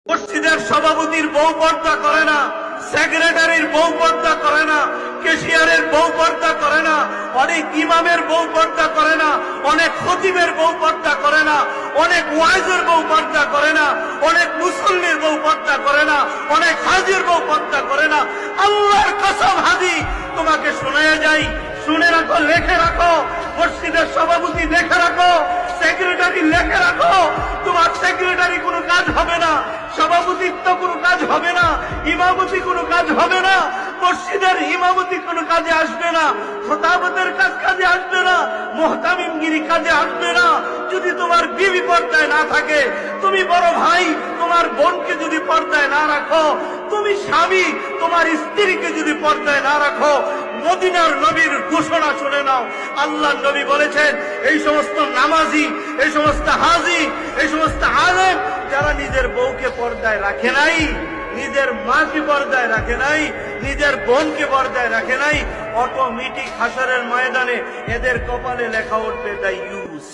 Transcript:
মসজিদের সভাপতির বউ পর্দা করে না, সেক্রেটারির বউ পর্দা করে না, ক্যাশিয়ারের বউ পর্দা করে না, অনেক ইমামের বউ পর্দা করে না, অনেক খতিবের বউ পর্দা করে না, অনেক ওয়াইজের বউ পর্দা করে না, অনেক মুসল্লির বউ পর্দা করে না, অনেক হাজির বউ পর্দা করে না। আল্লাহর কসম হাজি তোমাকে শোনায়া যাই, শুনে রাখো, লেখে রাখো, মসজিদের সভাপতি লেখে রাখো, সেক্রেটারি লেখে রাখো, তোমার সেক্রেটারি কোনো কাজ হবে না, সভাপতিত্ব কোনো কাজ হবে না, ইমামতি কোনো কাজ হবে না, মসজিদের ইমামতি কোনো কাজে আসবে না, খতাবতের কাজে আসবে না, মুহতামিমগিরি কাজে আসবে না। যদি তোমার বিবি পর্দায় না থাকে, তুমি বড় ভাই তোমার বোনকে যদি পর্দায় না রাখো, তুমি স্বামী তোমার স্ত্রীকে যদি পর্দায় না রাখো, মদিনার নবীর ঘোষণা শুনে নাও। আল্লাহ নবী বলেছেন, এই সমস্ত নামাজি, এই সমস্ত হাজি, এই সমস্ত আলেম যারা নিজের বউকে পর্দায় রাখে নাই, নিজের মাকে পর্দায় রাখে নাই, নিজের বোনকে পর্দায় রাখে নাই, অটোমেটিক হাসরের ময়দানে এদের কপালে লেখা উঠবে দায়ুস।